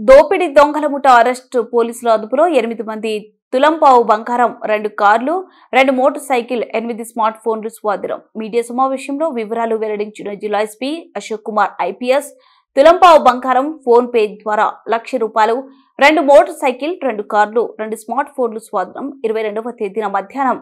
దోపిడీ దొంగల ముఠ అరెస్టు పోలీసుల అదుపులో 8 మంది తులంపావు బంగారం 2 కార్లు 2 మోటార్ సైకిల్ 8 స్మార్ట్ ఫోన్లు స్వాధీనం. మీడియా సమావేశంలో వివరాలు వెల్లడించిన జిల్లా ఎస్పీ అశోక్ కుమార్ ఐపీఎస్ తులంపావు బంగారం ఫోన్ పే ద్వారా ₹1,00,000 2 మోటార్ సైకిల్ 2 కార్లు 2 స్మార్ట్ ఫోన్లు స్వాధీనం. 22వ తేదీన మధ్యాహ్నం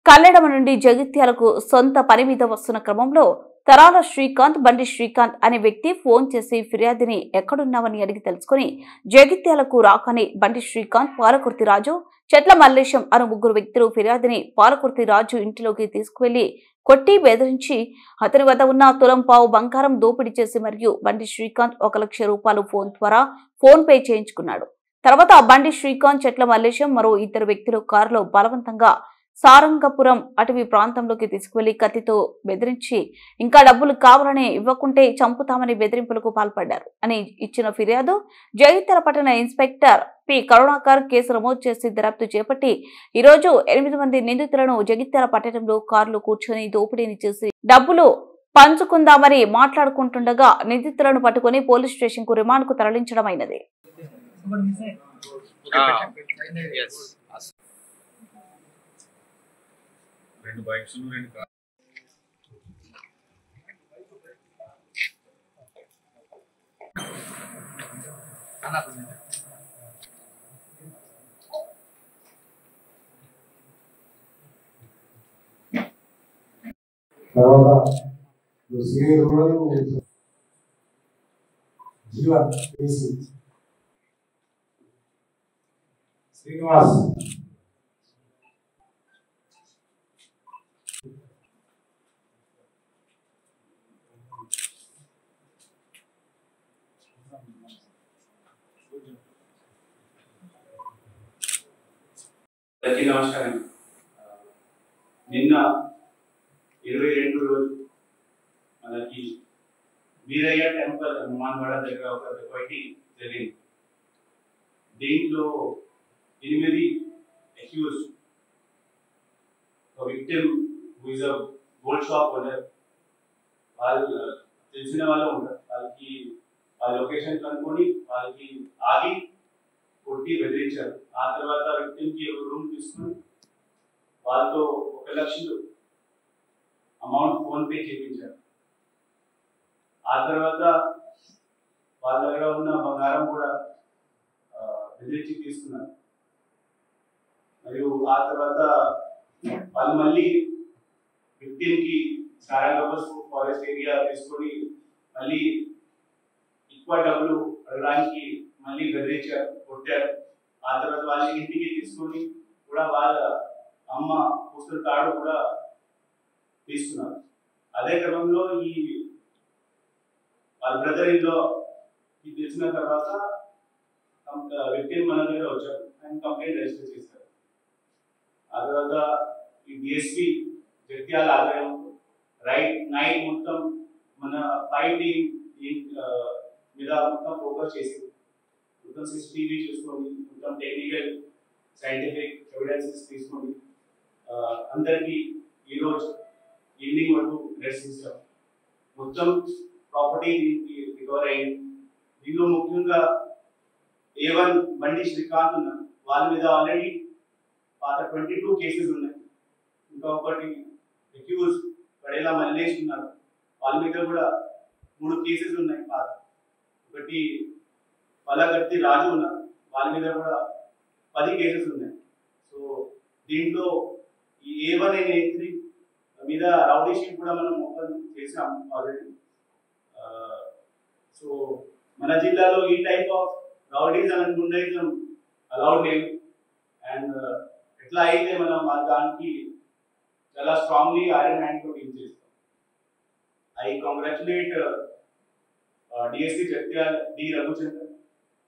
కల్లెడమ నుండి జగిత్యాలకు సొంత పని మీద వస్తున్న క్రమంలో తరాల శ్రీకాంత్ బండి శ్రీకాంత్ అనే వ్యక్తి ఫోన్ చేసి ఫిర్యాదుని ఎక్కడున్నావని అడిగి తెలుసుకుని జగిత్యాలకు రాకని బండి శ్రీకాంత్ పాలకుర్తి రాజు చెట్ల మల్లేశం అను ముగ్గురు వ్యక్తులు ఫిర్యాదుని పాలకుర్తి రాజు ఇంటిలోకి తీసుకువెళ్లి కొట్టి బెదిరించి అతని వద్ద ఉన్న తులంపావు బంగారం దోపిడీ చేసి మరియు బండి శ్రీకాంత్ ₹1,00,000 ఫోన్ ద్వారా ఫోన్ పే చేయించుకున్నాడు. తర్వాత బండి శ్రీకాంత్ చెట్ల మల్లేశం మరో ఇద్దరు వ్యక్తులు కారులో బలవంతంగా సారంగపురం అటవీ ప్రాంతంలోకి తీసుకువెళ్లి కత్తితో బెదిరించి ఇంకా డబ్బులు కావాలని ఇవ్వకుంటే చంపుతామని బెదిరింపులకు పాల్పడ్డారు అని ఇచ్చిన ఫిర్యాదు జగిత్యాల పట్టణ ఇన్స్పెక్టర్ పి కరుణాకర్ కేసు నమోదు చేసి దర్యాప్తు చేపట్టి ఈరోజు 8 మంది నిందితులను జగిత్యాల పట్టణంలో కారులో కూర్చొని దోపిడీని చేసి డబ్బులు పంచుకుందామని మాట్లాడుకుంటుండగా నిందితులను పట్టుకుని పోలీస్ స్టేషన్ కు రిమాండ్ కు తరలించడమైనది. రెండు బైక్స్ రెండు కార్లు తర్వాత జీవన్ శ్రీనివాస్ నమస్కారం. నిన్న 22 రోజు మనకి వీరయ్య టెంపుల్ హనుమాన్వాడ దగ్గర ఒక డెకాయిటీ జరిగింది. దీంట్లో 8 accused, victim who is a gold shop owner, వాళ్ళు తెలిసిన వాళ్ళు ఉంటారు, వాళ్ళకి వాళ్ళ లొకేషన్ కనుక్కొని వాళ్ళకి ఆగి కొట్టి బెదిరించారు. ఆ తర్వాత విక్టిమ్కి రూమ్ తీసుకుని వాళ్ళతో ₹1,00,000 అమౌంట్ ఫోన్ పే చేయించారు. ఆ తర్వాత వాళ్ళ దగ్గర ఉన్న బంగారం కూడా బెదిరించి తీసుకున్నారు. మరియు ఆ తర్వాత వాళ్ళు మళ్ళీ విక్టిమ్కి సారంగపూర్ ఫారెస్ట్ ఏరియా తీసుకొని మళ్ళీ ఎక్కువ డబ్బులు అడగడానికి మళ్ళీ బెదిరించారు, కొట్టారు. ఆ తర్వాత వాళ్ళ ఇంటికి తీసుకొని కూడా వాళ్ళ అమ్మ పుస్తక కార్డు కూడా తీసుకున్నారు. అదే క్రమంలో ఈ వాళ్ళ బ్రదర్ ఇన్లో తెలిసిన తర్వాత వ్యక్తి మన దగ్గర వచ్చారు అండ్ కంప్లైంట్ రిజిస్టర్ చేశారు. ఆ తర్వాత ఈ డిఎస్పీ జగిత్యాల ఆదాయంలో నైట్ మొత్తం మన 5 టీమ్ మీద మొత్తం ఫోకస్ చేసి మొత్తం CCTV చూసుకొని మొత్తం టెక్నికల్ సైంటిఫిక్ ఎవిడెన్సెస్ తీసుకొని అందరికీ ఈరోజు ఈవినింగ్ వరకు రెస్ట్ ఇస్తాం. మొత్తం ప్రాపర్టీ దీనికి రికవర్ అయింది. దీనిలో ముఖ్యంగా A1 బండి శ్రీకాంత్ ఉన్నారు, వాళ్ళ మీద ఆల్రెడీ పాత 22 కేసెస్ ఉన్నాయి. ఇంకా ఒకటి అక్యూజ్ పడేలా మల్లేష్ ఉన్నారు, వాళ్ళ మీద కూడా 3 కేసెస్ ఉన్నాయి పాత. ఒకటి పలగర్తి రాజు ఉన్నారు, వాళ్ళ మీద కూడా 10 కేసెస్ ఉన్నాయి. సో దీంట్లో ఈ A1 అండ్ A3 మీద రౌడీ షీట్ కూడా మనం ఓపెన్ చేసాం ఆల్రెడీ. సో మన జిల్లాలో ఈ type of rowdies and goondaism allowed లేదు. అండ్ ఎట్లా అయితే మనం దానికి చాలా స్ట్రాంగ్లీ ఐరన్ హ్యాండ్ తో డీల్ చేస్తాం. I congratulate DSP Jagtial D. Raghuchandran.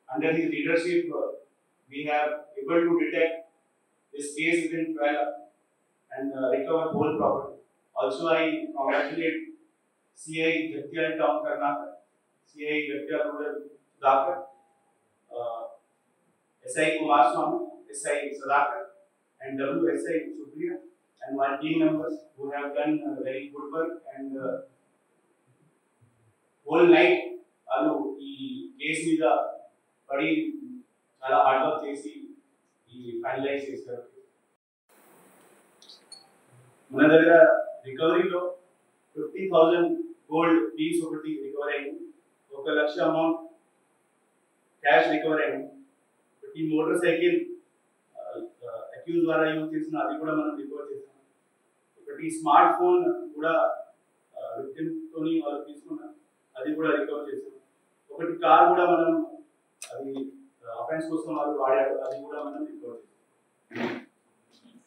Under his leadership, we have able to detect this case within 12 hours and recover whole property. Also, I congratulate CI Jagtial Town Karnataka, CI Jagtial Rural Sudhakar, SI Kumar Swami, SI Sadakar, and WSI Supriya, and my team members who have done very good work and whole night వాళ్ళు ఈ case మీద పడి చాలా hard work చేసి ఈ finalise చేశారు. మన దగ్గర రికవరీలో 50,000 గోల్డ్ పీస్ ఒకటి రికవర్ అయింది, 1 లక్ష అమౌంట్ క్యాష్ రికవర్ అయింది. ఈ మోటార్ సైకిల్ అక్యూజ్ ద్వారా యూజ్ చేసిన అది కూడా మనం రికవర్ చేసాం. ఒకటి స్మార్ట్ ఫోన్ కూడా విక్టిమ్ తోని వాళ్ళు తీసుకున్నాం, అది కూడా రికవర్ చేసాం. ఒకటి కార్ కూడా మనం అది అఫెన్స్ కోసం వాళ్ళు వాడారు, అది కూడా మనం రికవర్ చేసాం.